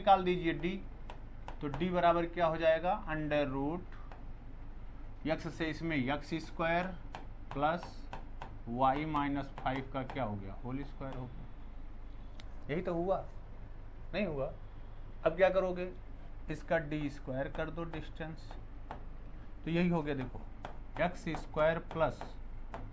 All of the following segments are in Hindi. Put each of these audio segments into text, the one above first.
निकाल दीजिए डी, तो डी बराबर क्या हो जाएगा, अंडर रूट यक्स से इसमें x square plus y minus 5 का क्या हो गया, होल स्क्वायर हो गया। यही तो हुआ, नहीं हुआ? अब क्या करोगे, इसका डी स्क्वायर कर दो डिस्टेंस, तो यही हो गया। देखो x square plus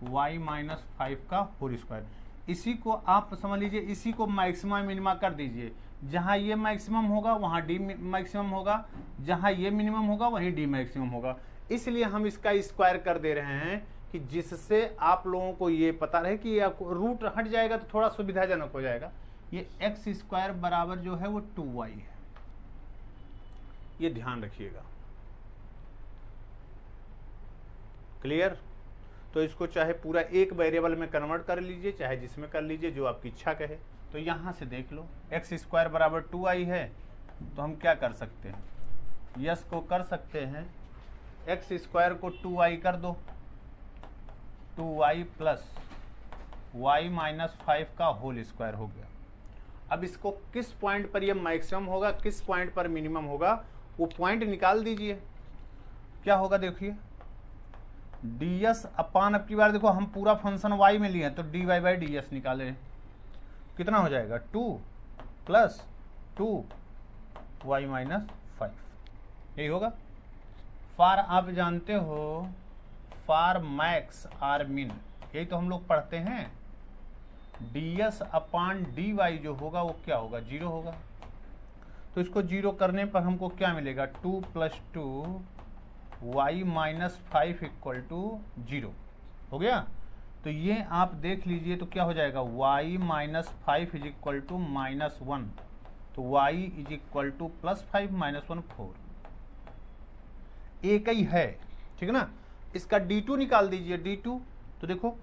y minus 5 का होल स्क्वायर। इसी को आप समझ लीजिए, इसी को मैक्सिमम मिनिमा कर दीजिए। जहां ये मैक्सिमम होगा वहां डी मैक्सिमम होगा, जहां ये मिनिमम होगा वहीं डी मैक्सिमम होगा। इसलिए हम इसका स्क्वायर कर दे रहे हैं कि जिससे आप लोगों को ये पता रहे कि रूट हट जाएगा तो थोड़ा सुविधाजनक हो जाएगा। ये एक्स स्क्वायर बराबर जो है वो 2y है, ये ध्यान रखिएगा। क्लियर? तो इसको चाहे पूरा एक वेरिएबल में कन्वर्ट कर लीजिए, चाहे जिसमें कर लीजिए, जो आपकी इच्छा कहे। तो यहां से देख लो, एक्स स्क्वायर बराबर 2y है, तो हम क्या कर सकते हैं, यस को कर सकते हैं, एक्स स्क्वायर को 2y कर दो, 2y प्लस वाई माइनस 5 का होल स्क्वायर हो गया। अब इसको किस पॉइंट पर ये मैक्सिमम होगा, किस पॉइंट पर मिनिमम होगा, वो पॉइंट निकाल दीजिए। क्या होगा देखिए, ds अपान, अब की बार देखो हम पूरा फंक्शन y में लिए हैं तो dy बाई ds निकाले, कितना हो जाएगा 2 प्लस 2y माइनस 5, यही होगा। फार आप जानते हो, फार मैक्स आर मिन, यही तो हम लोग पढ़ते हैं। ds अपान dy जो होगा वो क्या होगा, 0 होगा। तो इसको 0 करने पर हमको क्या मिलेगा, 2 plus 2 y minus 5 equal to 0 हो गया। तो ये आप देख लीजिए, तो क्या हो जाएगा, y minus 5 is equal to minus 1, तो y is equal to plus 5 minus 1 4, एक ही है, ठीक है ना। इसका d2 निकाल दीजिए, d2, तो देखो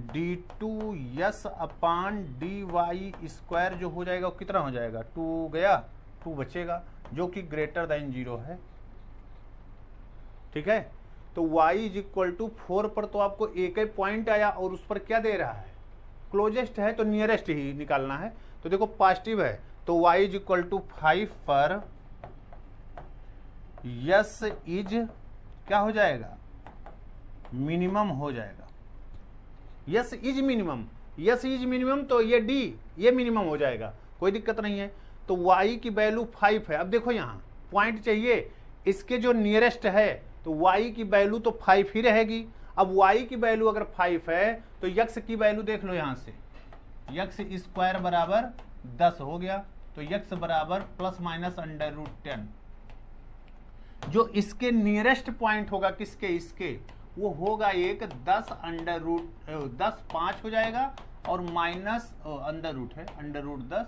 d2 यस अपान dy स्क्वायर जो हो जाएगा वो कितना हो जाएगा, 2 गया, 2 बचेगा, जो कि ग्रेटर देन 0 है, ठीक है। तो y इज इक्वल टू 4 पर तो आपको एक ही पॉइंट आया और उस पर क्या दे रहा है, क्लोजेस्ट है, तो नियरेस्ट ही निकालना है। तो देखो पॉजिटिव है, तो y इज इक्वल टू 5 पर यस इज क्या हो जाएगा, मिनिमम हो जाएगा। Yes is minimum, yes is minimum, तो ये डी ये मिनिमम हो जाएगा, कोई दिक्कत नहीं है। तो y की वैल्यू 5 है। अब देखो यहाँ पॉइंट चाहिए, इसके जो नियरेस्ट है, तो y की वैल्यू तो 5 ही रहेगी। अब y की वैल्यू अगर 5 है तो x की वैल्यू देख लो यहां से, x स्क्वायर बराबर 10 हो गया, तो x बराबर प्लस माइनस अंडर रूट 10। जो इसके नियरेस्ट पॉइंट होगा, किसके, इसके, वो होगा एक 10 अंडर रूट 10 5 हो जाएगा, और माइनस अंडर रूट है, अंडर रूट 10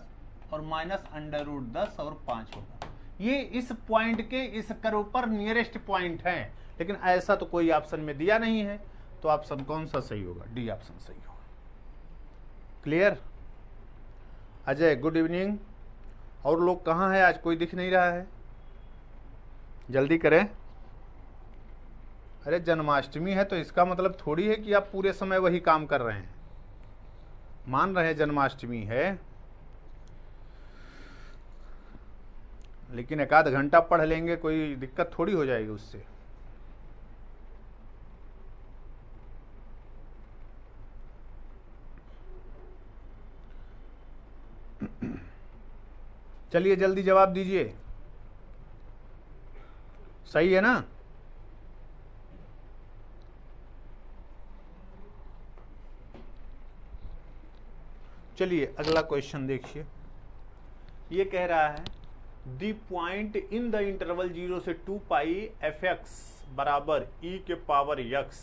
और माइनस अंडर रूट 10 और 5 होगा। ये इस पॉइंट के इस कर्व पर नियरेस्ट पॉइंट है, लेकिन ऐसा तो कोई ऑप्शन में दिया नहीं है, तो ऑप्शन कौन सा सही होगा, डी ऑप्शन सही होगा। क्लियर? Ajay good evening. और लोग कहाँ है आज, कोई दिख नहीं रहा है, जल्दी करें। अरे जन्माष्टमी है तो इसका मतलब थोड़ी है कि आप पूरे समय वही काम कर रहे हैं, मान रहे हैं जन्माष्टमी है, लेकिन एक आध घंटा पढ़ लेंगे, कोई दिक्कत थोड़ी हो जाएगी उससे। चलिए जल्दी जवाब दीजिए, सही है ना। चलिए अगला क्वेश्चन देखिए, ये कह रहा है the point in the interval 0 से 2 पाई एफ एक्स बराबर e के power x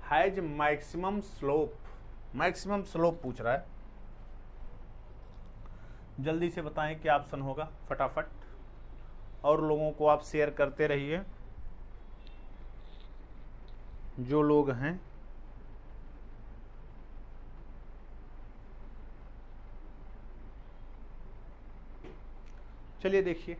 has maximum slope. Maximum slope पूछ रहा है, जल्दी से बताएं क्या ऑप्शन होगा फटाफट, और लोगों को आप शेयर करते रहिए जो लोग हैं। चलिए देखिए,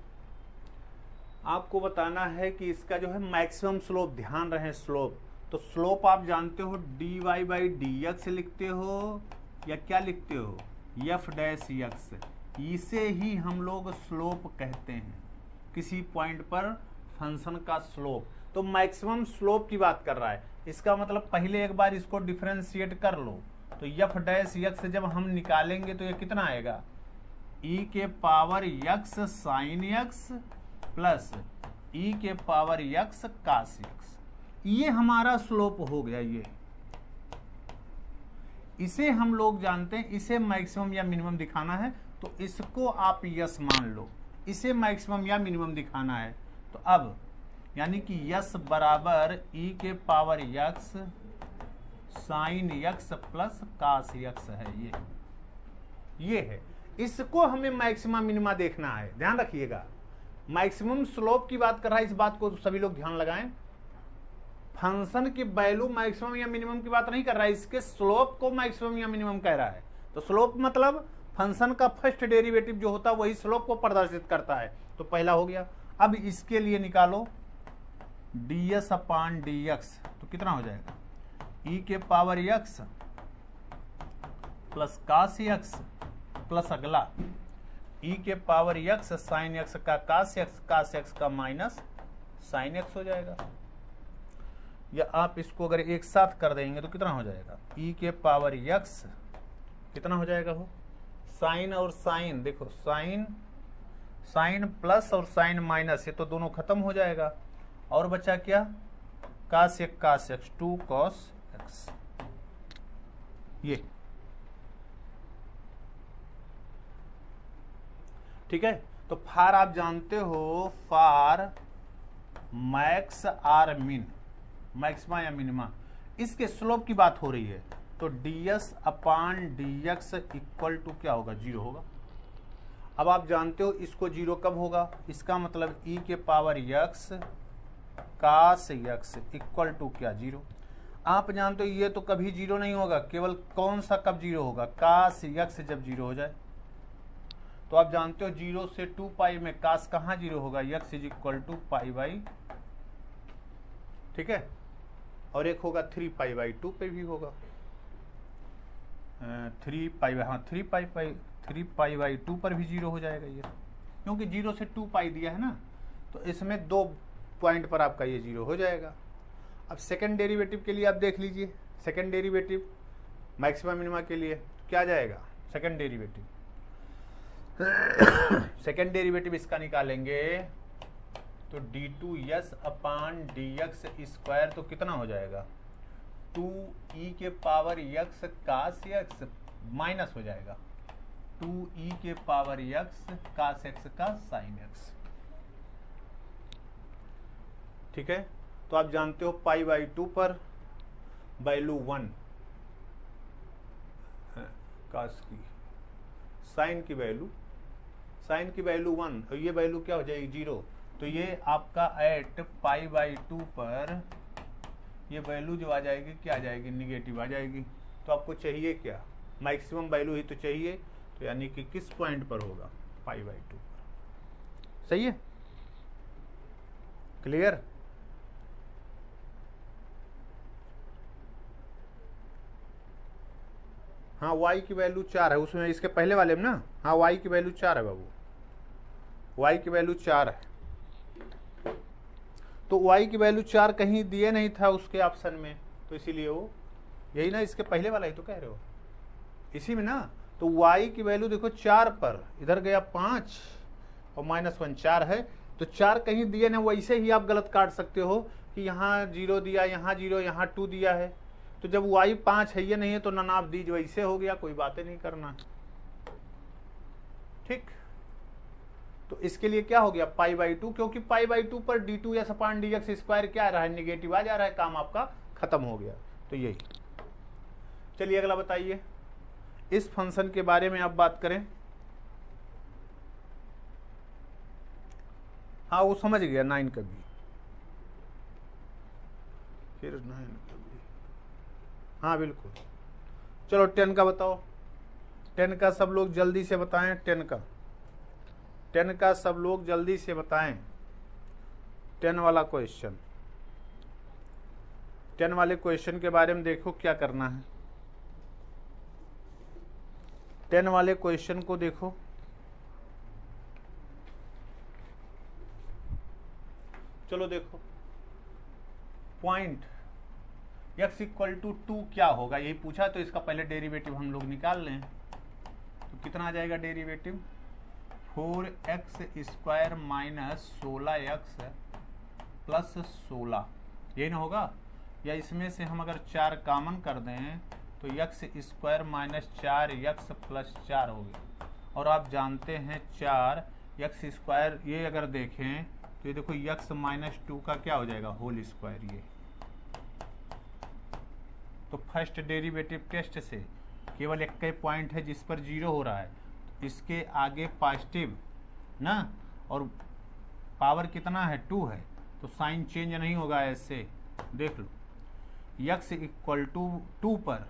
आपको बताना है कि इसका जो है मैक्सिमम स्लोप, ध्यान रहे स्लोप, तो स्लोप आप जानते हो dy बाई डी एक्स लिखते हो या क्या लिखते हो, एफ डैश एक्स, इसे ही हम लोग स्लोप कहते हैं, किसी पॉइंट पर फंक्शन का स्लोप। तो मैक्सिमम स्लोप की बात कर रहा है, इसका मतलब पहले एक बार इसको डिफरेंशिएट कर लो। तो एफ डैश एक्स जब हम निकालेंगे तो ये कितना आएगा, ई के power x sine x plus e के पावर एक्स कास एक्स, ये हमारा स्लोप हो गया। ये इसे हम लोग जानते हैं, इसे मैक्सिमम या मिनिमम दिखाना है तो इसको आप यस मान लो, इसे मैक्सिमम या मिनिमम दिखाना है। तो अब यानी कि यस बराबर ई के power x sine x plus cos x है, ये है। इसको हमें मैक्सिमम मिनिमा देखना है, ध्यान रखिएगा। मैक्सिमम स्लोप की बात कर रहा है, इस बात को सभी लोग ध्यान लगाएं। फंक्शन की वैल्यू मैक्सिमम या मिनिमम की बात नहीं कर रहा है, इसके स्लोप को मैक्सिमम या मिनिमम कह रहा है। तो स्लोप मतलब फंक्शन का फर्स्ट डेरिवेटिव जो होता है वही स्लोप को प्रदर्शित करता है। तो पहला हो गया। अब इसके लिए निकालो ds अपान dx, तो कितना हो जाएगा, e के power x plus cos x plus अगला e के पावर x साइन x का कास x का माइनस साइन x हो जाएगा। या आप इसको अगर एक साथ कर देंगे तो कितना हो जाएगा, e के पावर x कितना हो जाएगा, हो साइन और साइन, देखो साइन प्लस और साइन माइनस, ये तो दोनों खत्म हो जाएगा। और बचा क्या, कास एक्स 2 cos x, ये ठीक है। तो फार आप जानते हो, for max or min, maxima या मिनिमा, इसके स्लोप की बात हो रही है। तो ds upon dx equal to क्या होगा, 0 होगा। अब आप जानते हो इसको 0 कब होगा, इसका मतलब e के power x cos x equal to क्या, 0। आप जानते हो ये तो कभी 0 नहीं होगा, केवल कौन सा कब 0 होगा, कास x जब 0 हो जाए। तो आप जानते हो 0 से 2 पाई में कास कहाँ 0 होगा, x is equal to pi by, ठीक है। और एक होगा 3 पाई बाई 2 पे भी होगा, 3 पाई बाई 2 पर भी 0 हो जाएगा ये, क्योंकि 0 से 2 पाई दिया है ना। तो इसमें 2 पॉइंट पर आपका ये 0 हो जाएगा। अब सेकंड डेरिवेटिव के लिए आप देख लीजिए, सेकंड डेरिवेटिव मैक्सिमम मिनिमा के लिए क्या जाएगा, सेकंड डेरिवेटिव इसका निकालेंगे तो d2s अपान dx स्क्वायर, तो कितना हो जाएगा, 2e के power x cos x minus हो जाएगा 2e के पावर x कास x का साइन x, ठीक है। तो आप जानते हो पाई बाई 2 पर वैल्यू 1 कास की, साइन की वैल्यू 1, और ये वैल्यू क्या हो जाएगी, 0। तो ये आपका एट पाई बाई 2 पर ये वैल्यू जो आ जाएगी क्या आ जाएगी, निगेटिव आ जाएगी। तो आपको चाहिए क्या, मैक्सिमम वैल्यू ही तो चाहिए। तो यानी कि किस पॉइंट पर होगा, पाई बाई 2 पर। सही है, क्लियर। हाँ y की वैल्यू 4 है उसमें, इसके पहले वाले में ना, हाँ y की वैल्यू 4 है बाबू, y की वैल्यू 4 है। तो y की वैल्यू 4 कहीं दिए नहीं था उसके ऑप्शन में, तो इसीलिए वो यही ना, इसके पहले वाला ही तो कह रहे हो, इसी में ना। तो y की वैल्यू देखो 4 पर, इधर गया 5 और -1 4 है। तो 4 कहीं दिए ना, वैसे ही आप गलत काट सकते हो कि यहाँ 0 दिया, यहाँ 0, यहाँ 2 दिया है। तो जब y 5 है ये नहीं है तो ननाप दीज वैसे हो गया, कोई बातें नहीं करना, ठीक। तो इसके लिए क्या हो गया, पाई बाई 2, क्योंकि पाई बाई 2 पर d2s अपान dx स्क्वायर क्या आ रहा है, निगेटिव आ जा रहा है, काम आपका खत्म हो गया। तो यही। चलिए अगला बताइए, इस फंक्शन के बारे में आप बात करें। हाँ वो समझ गया, 9 का भी, फिर 9 का भी, हाँ बिल्कुल। चलो 10 का बताओ, 10 का सब लोग जल्दी से बताएं, 10 का सब लोग जल्दी से बताएं। 10 वाला क्वेश्चन, 10 वाले क्वेश्चन के बारे में देखो क्या करना है। 10 वाले क्वेश्चन को देखो चलो देखो पॉइंट x इक्वल टू 2 क्या होगा, यही पूछा, तो इसका पहले डेरिवेटिव हम लोग निकाल लें। तो कितना आ जाएगा derivative, 4x square minus 16x plus 16, यही ना होगा। या इसमें से हम अगर 4 कॉमन कर दें तो x square minus 4x plus 4 हो गया। और आप जानते हैं 4x स्क्वायर, ये अगर देखें तो ये देखो x माइनस 2 का क्या हो जाएगा, होल स्क्वायर। ये तो फर्स्ट डेरिवेटिव टेस्ट से केवल एक ही पॉइंट है जिस पर 0 हो रहा है, इसके आगे पॉजिटिव ना, और पावर कितना है 2 है, तो साइन चेंज नहीं होगा। ऐसे देख लो x इक्वल टू 2 पर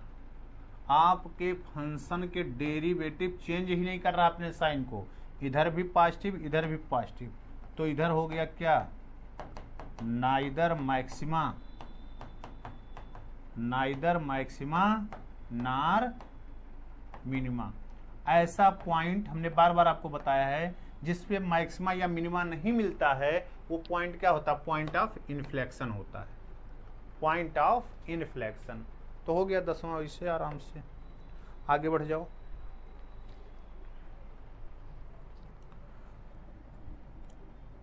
आपके फंक्शन के डेरिवेटिव चेंज ही नहीं कर रहा अपने साइन को, इधर भी पॉजिटिव इधर भी पॉजिटिव, तो इधर हो गया क्या, नाइदर मैक्सिमा नार मिनिमा। ऐसा पॉइंट हमने बार बार आपको बताया है जिस पे मैक्सिमा या मिनिमा नहीं मिलता है, वो पॉइंट क्या होता है, पॉइंट ऑफ इन्फ्लेक्शन होता है, पॉइंट ऑफ इन्फ्लेक्शन। तो हो गया 10वां, इससे आराम से आगे बढ़ जाओ।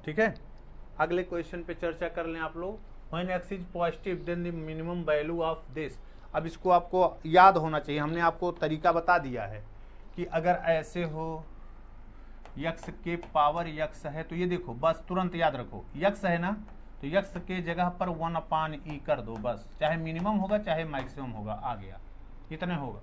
ठीक है, अगले क्वेश्चन पे चर्चा कर लें आप लोग। When x is positive then the minimum value of this। अब इसको आपको याद होना चाहिए, हमने आपको तरीका बता दिया है कि अगर ऐसे हो x के पावर x है, तो ये देखो बस तुरंत याद रखो x है ना, तो x के जगह पर 1/e कर दो बस, चाहे मिनिमम होगा चाहे मैक्सिमम होगा, आ गया, इतने होगा।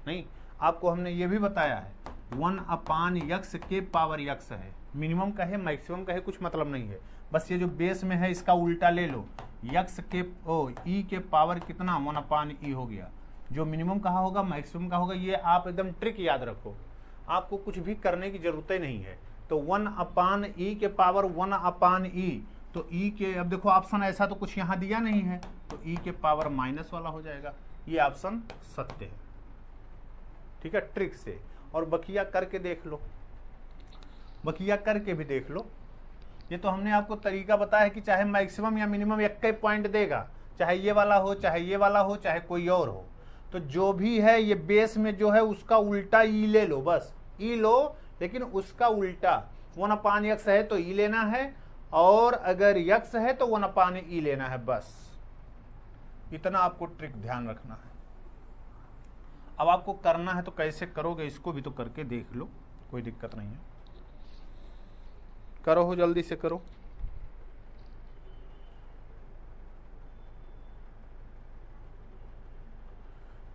नहीं, आपको हमने ये भी बताया है 1/x के पावर x है, मिनिमम कहे मैक्सिमम कहे कुछ मतलब नहीं है, बस ये जो बेस में है इसका उल्टा ले लो, x के e के पावर कितना 1/e हो गया। जो मिनिमम कहा होगा मैक्सिमम का होगा, ये आप एकदम ट्रिक याद रखो, आपको कुछ भी करने की जरूरत ही नहीं है। तो 1/e के पावर 1/e, तो e के, अब देखो ऑप्शन ऐसा तो कुछ यहाँ दिया नहीं है, तो e के पावर माइनस वाला हो जाएगा, ये ऑप्शन सत्य है। ठीक है, ट्रिक से। और बकिया करके देख लो, बकिया करके भी देख लो। ये तो हमने आपको तरीका बताया कि चाहे मैक्सिमम या मिनिमम एक ही पॉइंट देगा, चाहे ये वाला हो चाहे ये वाला हो चाहे कोई और हो, तो जो भी है ये बेस में जो है उसका उल्टा ई ले लो, बस ई लो, लेकिन उसका उल्टा 1/x है तो ई लेना है, और अगर x है तो 1/e लेना है, बस इतना आपको ट्रिक ध्यान रखना है। अब आपको करना है तो कैसे करोगे, इसको भी तो करके देख लो, कोई दिक्कत नहीं है, करो, हो जल्दी से करो।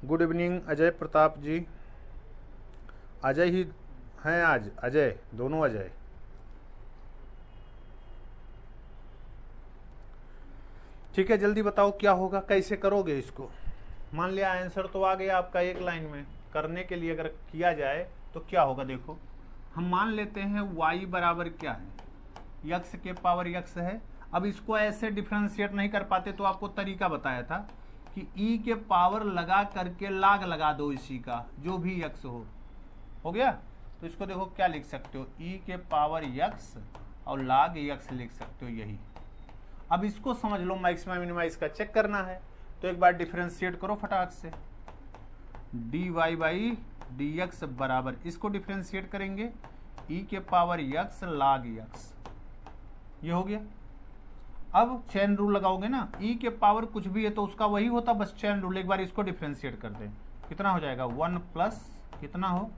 गुड इवनिंग अजय प्रताप जी, अजय ही हैं आज, अजय, दोनों अजय। ठीक है, जल्दी बताओ क्या होगा, कैसे करोगे इसको। मान लिया आंसर तो आ गया आपका एक लाइन में, करने के लिए अगर किया जाए तो क्या होगा, देखो हम मान लेते हैं y बराबर क्या है, x के पावर x है। अब इसको ऐसे डिफ्रेंशिएट नहीं कर पाते तो आपको तरीका बताया था कि e के पावर लगा करके लाग लगा दो इसी का, जो भी x हो गया। तो इसको देखो क्या लिख सकते हो, e के पावर x और लाग x लिख सकते हो, यही। अब इसको समझ लो, मैक्सिमम मिनिमम इसका चेक करना है, तो एक बार डिफ्रेंशिएट करो फटाक से, dy बाई dx बराबर, इसको डिफ्रेंशिएट करेंगे e के पावर x लाग x, ये हो गया। अब चेन रूल लगाओगे ना, e के पावर कुछ भी है तो उसका वही होता, बस चेन रूल, एक बार इसको डिफ्रेंशिएट कर दें, कितना हो जाएगा 1 प्लस कितना हो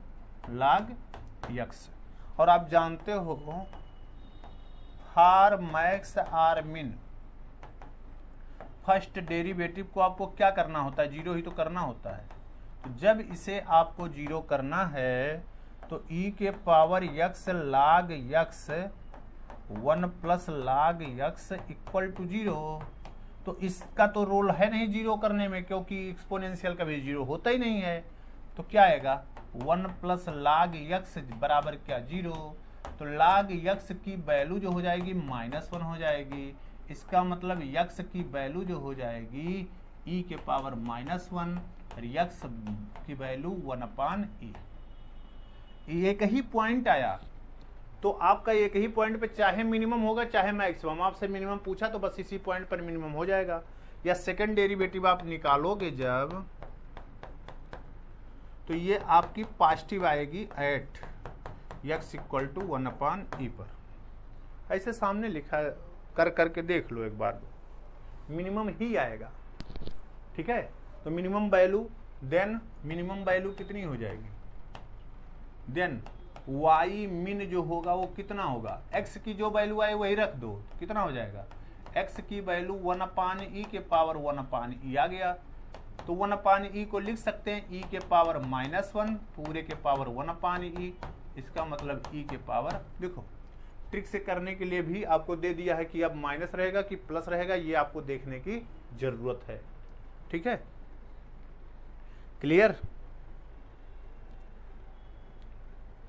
लाग x। और आप जानते हो फॉर मैक्स आर मिन, फर्स्ट डेरिवेटिव को आपको क्या करना होता है, जीरो ही तो करना होता है। तो जब इसे आपको जीरो करना है तो e के पावर x लाग x 1 प्लस लाग x इक्वल टू 0। तो इसका तो रोल है नहीं जीरो करने में, क्योंकि एक्सपोनेंशियल कभी जीरो होता ही नहीं है। तो क्या आएगा 1 प्लस लाग x बराबर क्या 0। तो लाग x की वैल्यू जो हो जाएगी -1 हो जाएगी। इसका मतलब x की वैल्यू जो हो जाएगी e के पावर -1 और x की वैल्यू 1/e। एक ही पॉइंट आया तो आपका एक ही पॉइंट पे चाहे मिनिमम होगा चाहे मैक्सिमम, आपसे मिनिमम पूछा तो बस इसी पॉइंट पर मिनिमम हो जाएगा। या सेकंड डेरिवेटिव आप निकालोगे जब, तो ये आपकी पॉजिटिव आएगी eight x equal to 1/e पर। ऐसे सामने लिखा कर करके देख लो एक बार, मिनिमम ही आएगा। ठीक है, तो minimum value, then minimum value कितनी हो जाएगी, देन y मिन जो होगा वो कितना होगा, x की जो वैल्यू आए वही रख दो, कितना हो जाएगा, x की वैल्यू 1/e के पावर 1/e आ गया। तो 1/e को लिख सकते हैं e के पावर -1 पूरे के पावर 1/e, इसका मतलब e के पावर, देखो ट्रिक से करने के लिए भी आपको दे दिया है कि अब माइनस रहेगा कि प्लस रहेगा, ये आपको देखने की जरूरत है। ठीक है, clear.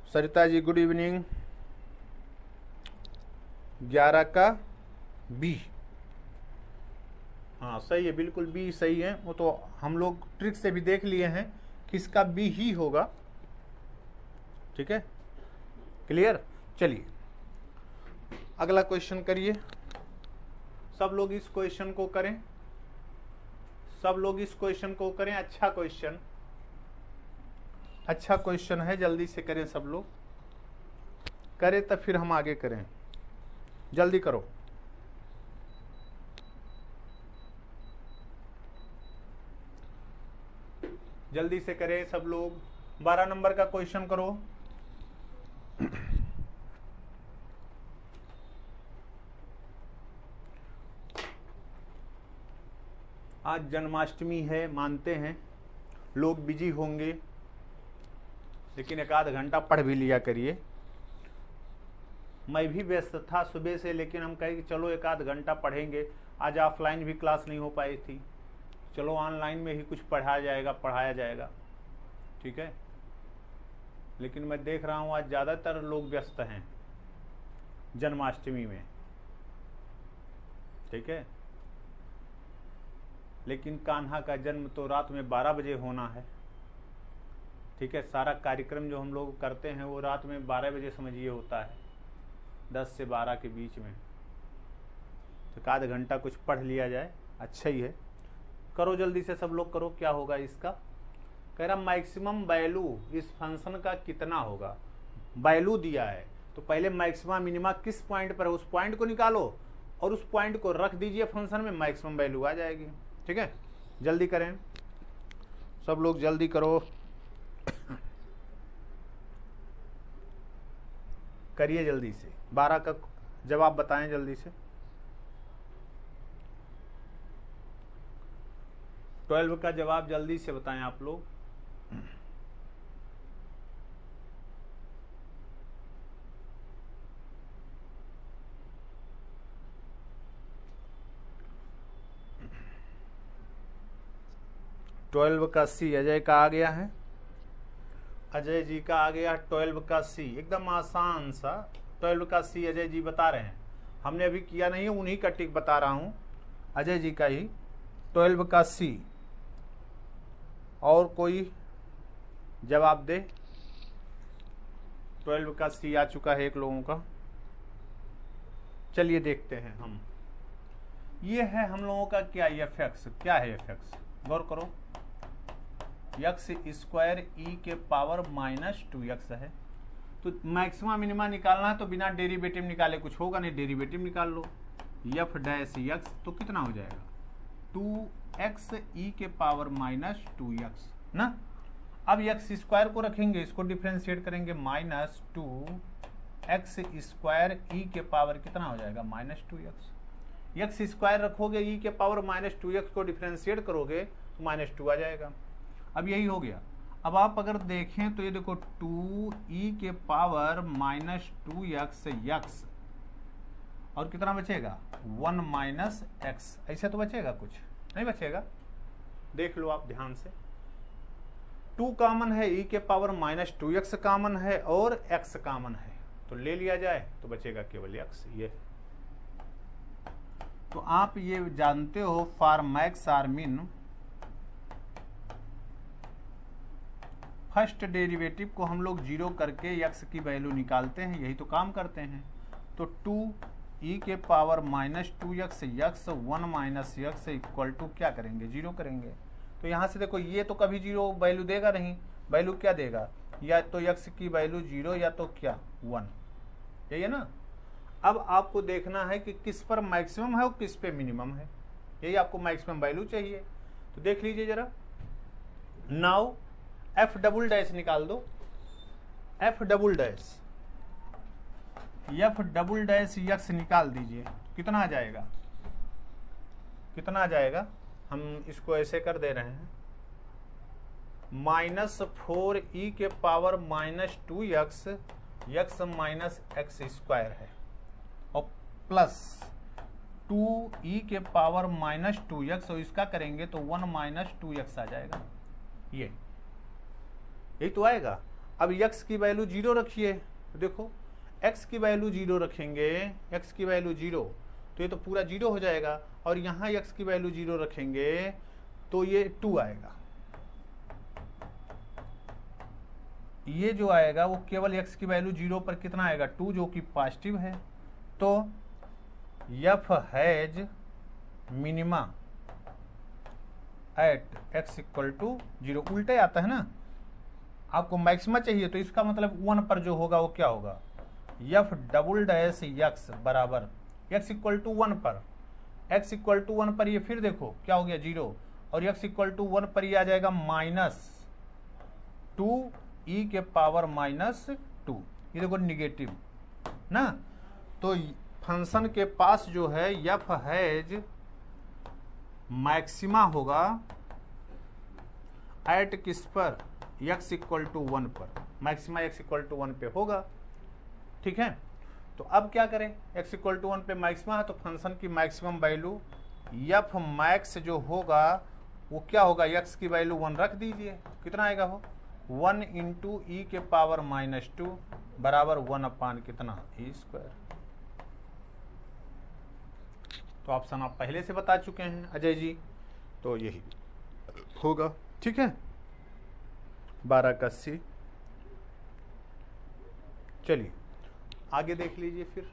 Sarita ji good evening. 11 का बी, हाँ सही है, बिल्कुल बी सही है। वो तो हम लोग ट्रिक से भी देख लिए हैं कि इसका बी ही होगा। ठीक है, क्लियर। चलिए अगला क्वेश्चन करिए, सब लोग इस क्वेश्चन को करें, सब लोग इस क्वेश्चन को करें। अच्छा क्वेश्चन, अच्छा क्वेश्चन है, जल्दी से करें सब लोग, करें तब फिर हम आगे करें, जल्दी करो। जल्दी से करें सब लोग, 12 नंबर का क्वेश्चन करो। आज जन्माष्टमी है, मानते हैं लोग बिजी होंगे, लेकिन एक आध घंटा पढ़ भी लिया करिए। मैं भी व्यस्त था सुबह से, लेकिन हम कहे कि चलो एक आध घंटा पढ़ेंगे। आज ऑफलाइन भी क्लास नहीं हो पाई थी, चलो ऑनलाइन में ही कुछ पढ़ाया जाएगा। ठीक है, लेकिन मैं देख रहा हूँ आज ज़्यादातर लोग व्यस्त हैं जन्माष्टमी में। ठीक है, लेकिन कान्हा का जन्म तो रात में 12 बजे होना है। ठीक है, सारा कार्यक्रम जो हम लोग करते हैं वो रात में 12 बजे समझिए होता है, 10 से 12 के बीच में। तो आध घंटा कुछ पढ़ लिया जाए, अच्छा ही है। करो जल्दी से सब लोग करो, क्या होगा इसका। कह रहा मैक्सिमम वैल्यू इस फंक्शन का कितना होगा। वैल्यू दिया है तो पहले मैक्सिमम मिनिमा किस पॉइंट पर है उस पॉइंट को निकालो और उस पॉइंट को रख दीजिए फंक्शन में, मैक्सिमम वैल्यू आ जाएगी। ठीक है, जल्दी करें सब लोग, जल्दी करो, करिए जल्दी से। 12 का जवाब बताएं जल्दी से। 12 का जवाब जल्दी से बताएं आप लोग। ट्वेल्व का सी अजय का आ गया है, अजय जी का आ गया 12 का सी, एकदम आसान सा 12 का सी अजय जी बता रहे हैं। हमने अभी किया नहीं है, उन्हीं का टिक बता रहा हूं, अजय जी का ही 12 का सी। और कोई जवाब दे। 12 का सी आ चुका है एक लोगों का। चलिए देखते हैं हम, ये है हम लोगों का क्या, एफ एक्स। क्या है एफ एक्स, गौर करो। एक्स स्क्वायर ई के पावर -2x है। तो मैक्सिमा मिनिमा निकालना है तो बिना डेरिवेटिव निकाले कुछ होगा नहीं, डेरिवेटिव निकाल लो। एफ डैश एक्स तो कितना हो जाएगा, 2x ई के पावर -2x ना। अब एक्स स्क्वायर को रखेंगे, इसको डिफ्रेंशिएट करेंगे, -2x स्क्वायर ई के पावर कितना हो जाएगा, -2x। एक्स स्क्वायर रखोगे, ई के पावर -2x को डिफ्रेंशिएट करोगे तो -2 आ जाएगा। अब यही हो गया। अब आप अगर देखें तो ये देखो 2e के पावर -2x x और कितना बचेगा, 1 - x। ऐसे तो बचेगा, कुछ नहीं बचेगा। देख लो आप ध्यान से, 2 कॉमन है, e के पावर -2x कॉमन है और x कॉमन है, तो ले लिया जाए तो बचेगा केवल x। ये तो आप ये जानते हो, फॉर मैक्स आर मिन, फर्स्ट डेरिवेटिव को हम लोग जीरो करके यक्स की वैल्यू निकालते हैं, यही तो काम करते हैं। तो 2e के power minus 2x x 1 minus x equal to क्या करेंगे, जीरो करेंगे। तो यहाँ से देखो ये तो कभी जीरो वैल्यू देगा नहीं, वैल्यू क्या देगा, या तो यक्स की वैल्यू जीरो या तो क्या 1, यही है ना। अब आपको देखना है कि किस पर मैक्सिमम है और किस पे मिनिमम है, यही आपको मैक्सिमम वैल्यू चाहिए। तो देख लीजिए जरा, नाउ एफ डबल डैश निकाल दो, एफ डबल डैश यक्स निकाल दीजिए, कितना आ जाएगा, कितना आ जाएगा, हम इसको ऐसे कर दे रहे हैं, -4e के power minus 2x x minus x square है, और प्लस 2e के पावर माइनस 2x, और इसका करेंगे तो 1 माइनस 2x आ जाएगा, यही तो आएगा। अब x की वैल्यू जीरो रखिए, तो देखो x की वैल्यू जीरो रखेंगे, x की वैल्यू जीरो, तो ये तो पूरा जीरो हो जाएगा, और यहाँ x की वैल्यू जीरो रखेंगे तो ये 2 आएगा, ये जो आएगा वो केवल x की वैल्यू जीरो पर कितना आएगा, 2, जो कि पॉजिटिव है। तो f has minima at x equal to zero, उल्टे आता है ना, आपको मैक्सिमा चाहिए तो इसका मतलब 1 पर जो होगा वो क्या होगा, f डबल डैश यक्स बराबर x इक्वल टू 1 पर, x इक्वल टू 1 पर ये फिर देखो क्या हो गया जीरो, और x इक्वल टू 1 पर ये आ जाएगा -2e के पावर माइनस 2, ये देखो निगेटिव ना। तो फंक्शन के पास जो है f हैज मैक्सिमा होगा एट किस पर, x इक्वल टू 1 पर, मैक्सिमा x इक्वल टू 1 पे होगा, ठीक है। तो अब क्या करें, x इक्वल टू 1 पे मैक्सिमा है, तो फंक्शन की मैक्सिमम वैल्यू f मैक्स जो होगा वो क्या होगा, x की वैल्यू 1 रख दीजिए, कितना आएगा वो 1 इंटू e के पावर माइनस 2 बराबर 1 अपान कितना e स्क्वायर। तो ऑप्शन आप पहले से बता चुके हैं अजय जी, तो यही होगा, ठीक है, 12 का C। चलिए आगे देख लीजिए, फिर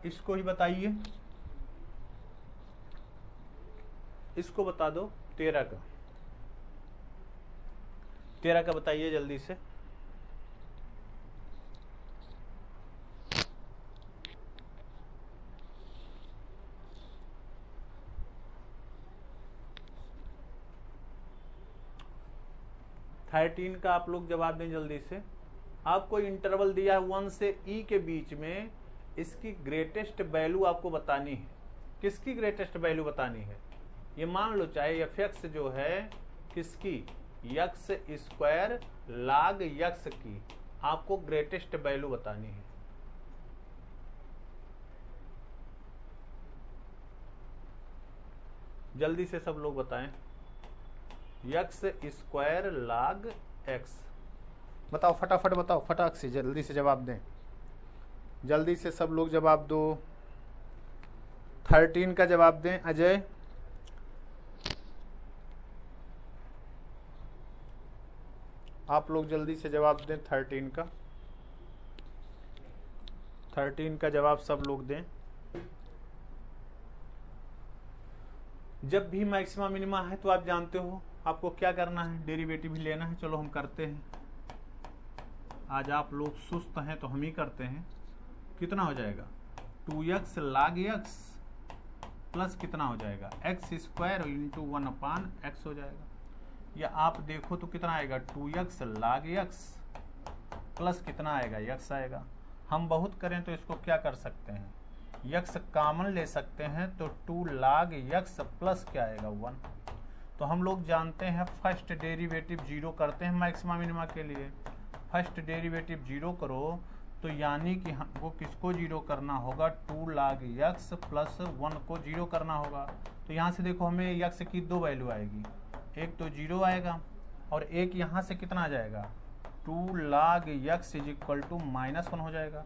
इसको ही बताइए, इसको बता दो 13 का बताइए जल्दी से। थर्टीन का आप लोग जवाब दें जल्दी से। आपको इंटरवल दिया है 1 से e के बीच में, इसकी ग्रेटेस्ट वैल्यू आपको बतानी है। किसकी ग्रेटेस्ट वैल्यू बतानी है, ये मान लो चाहे f(x) जो है किसकी, यक्स स्क्वायर log यक्स की, आपको ग्रेटेस्ट वैल्यू बतानी है। जल्दी से सब लोग बताएं, यक्स स्क्वायर log x, बताओ फटाफट बताओ, फटाक से जल्दी से जवाब दें, जल्दी से सब लोग जवाब दो। 13 का जवाब दें अजय, आप लोग जल्दी से जवाब दें 13 का, 13 का जवाब सब लोग दें। जब भी मैक्सिमा मिनिमा है तो आप जानते हो आपको क्या करना है, डेरिवेटिव ही लेना है। चलो हम करते हैं, आज आप लोग सुस्त हैं तो हम ही करते हैं। कितना हो जाएगा, 2x log x प्लस कितना हो जाएगा, x स्क्वायर इंटू 1 अपान x हो जाएगा। या आप देखो तो कितना आएगा, 2x log x प्लस कितना आएगा, x आएगा। हम बहुत करें तो इसको क्या कर सकते हैं, x कॉमन ले सकते हैं, तो 2 log x प्लस क्या आएगा 1। तो हम लोग जानते हैं फर्स्ट डेरिवेटिव जीरो करते हैं मैक्सिमा मिनिमा के लिए। फर्स्ट डेरिवेटिव जीरो करो तो यानी कि हमको किसको जीरो करना होगा, 2 log x प्लस 1 को जीरो करना होगा। तो यहाँ से देखो हमें x की दो वैल्यू आएगी, एक तो जीरो आएगा और एक यहाँ से कितना आ जाएगा, 2 log x is equal to -1 हो जाएगा,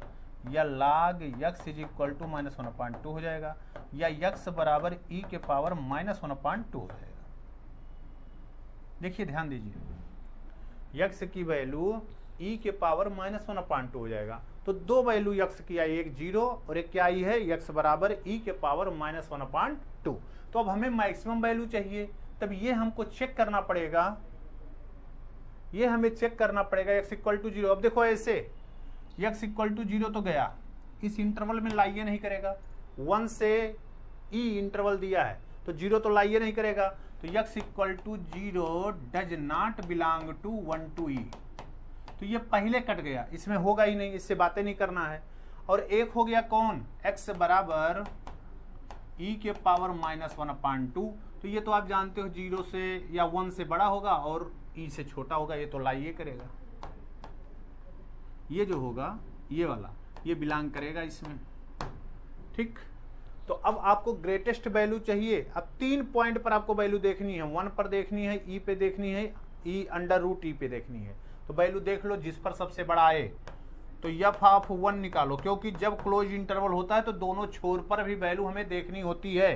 या log x is equal to -1/2 हो जाएगा, या x बराबर e के पावर -1/2 हो जाएगा। देखिए ध्यान दीजिए, यक्स की वैल्यू ई के पावर -1/2 हो जाएगा। तो दो वैल्यू यक्स की आई, एक 0 और एक क्या आई है, यक्स बराबर ई के पावर -1/2। तो अब हमें मैक्सिमम वैल्यू चाहिए, तब ये हमको चेक करना पड़ेगा, ये हमें चेक करना पड़ेगा x इक्वल टू 0। अब देखो ऐसे x इक्वल टू 0 तो गया, इस इंटरवल में लाइए नहीं करेगा, 1 से e इंटरवल दिया है तो 0 तो लाइए नहीं करेगा, तो x equal to 0 does not belong to 1 to e। तो ये पहले कट गया, इसमें होगा ही नहीं, इससे बातें नहीं करना है। और एक हो गया कौन, x बराबर e के पावर -1/2। तो ये तो आप जानते हो 0 से या 1 से बड़ा होगा और e से छोटा होगा, ये तो लाइए करेगा। ये जो होगा ये वाला, ये बिलोंग करेगा इसमें, ठीक। तो अब आपको ग्रेटेस्ट वैल्यू चाहिए। अब 3 पॉइंट पर आपको वैल्यू देखनी है, 1 पर देखनी है, e पे देखनी है, e√e पे देखनी है। तो वैल्यू देख लो जिस पर सबसे बड़ा आए। तो f ऑफ 1 निकालो, क्योंकि जब क्लोज इंटरवल होता है तो दोनों छोर पर भी वैल्यू हमें देखनी होती है।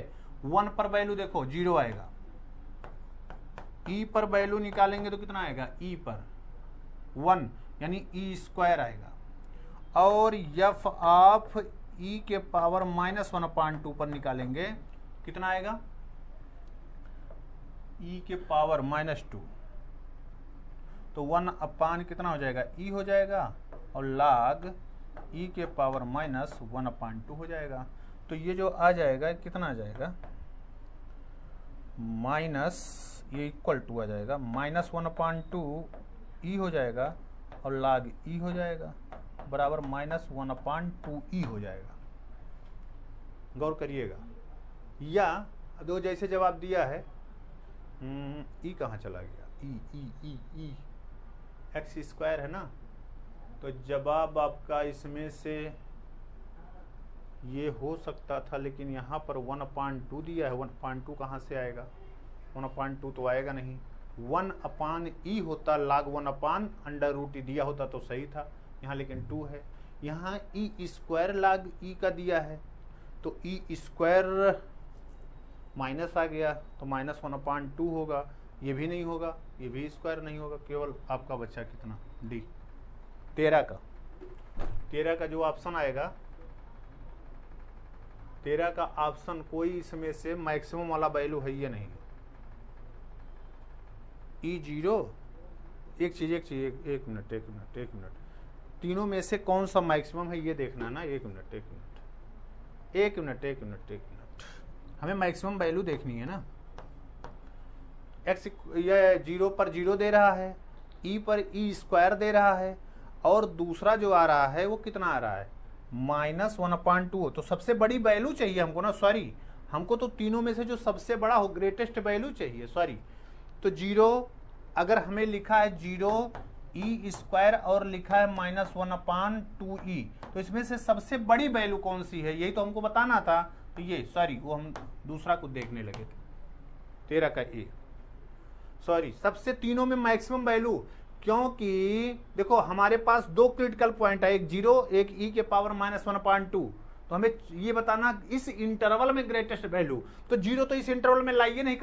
1 पर वैल्यू देखो 0 आएगा, e पर वैल्यू निकालेंगे तो कितना आएगा, e पर 1 यानी e² आएगा। और f ऑफ e के पावर -1/2 पर निकालेंगे कितना आएगा, e के पावर -2। तो 1 कितना हो जाएगा, e हो जाएगा, और log e के पावर -1/2 हो जाएगा। तो ये जो आ जाएगा कितना आ जाएगा, माइनस, ये इक्वल टू आ जाएगा, -1/2 e हो जाएगा और log e हो जाएगा बराबर -1/2e हो जाएगा। गौर करिएगा, या दो जैसे जवाब दिया है, ई कहाँ चला गया, ई x² है ना, तो जवाब आपका इसमें से ये हो सकता था, लेकिन यहाँ पर 1/2 दिया है, 1/2 कहाँ से आएगा, 1/2 तो आएगा नहीं। 1/e होता, log 1/√e दिया होता तो सही था, यहाँ लेकिन 2 है। यहाँ e² log e का दिया है, तो e² माइनस आ गया तो -1/2 होगा, ये भी नहीं होगा, ये भी स्क्वायर नहीं होगा, केवल आपका बच्चा कितना, डी 13 का जो ऑप्शन आएगा, 13 का ऑप्शन कोई इसमें से मैक्सिमम वाला वैल्यू है ये नहीं। e0, एक मिनट, तीनों में से कौन सा मैक्सिमम है ये देखना ना, एक मिनट, हमें मैक्सिमम वैल्यू देखनी है ना। x ये 0 पर 0 दे रहा है, e पर e² दे रहा है, और दूसरा जो आ रहा है वो कितना आ रहा है, -1/2। तो सबसे बड़ी वैल्यू चाहिए हमको ना, सॉरी हमको तो तीनों में से जो सबसे बड़ा हो, ग्रेटेस्ट वैल्यू चाहिए, सॉरी। तो 0 अगर हमें लिखा है 0 e² और लिखा है -1/2e, तो इसमें से सबसे बड़ी वैल्यू कौन सी है, यही तो हमको बताना था। तो ये सॉरी, वो हम दूसरा कुछ देखने लगे थे, 13 का ए, सॉरी, सबसे तीनों में मैक्सिमम वैल्यू, क्योंकि देखो हमारे पास 2 क्रिटिकल पॉइंट है, एक 0 एक e के पावर -1/2। तो हमें ये बताना इस इंटरवल में ग्रेटेस्ट वैल्यू, तो 0 तो इस इंटरवल में लाइए नहीं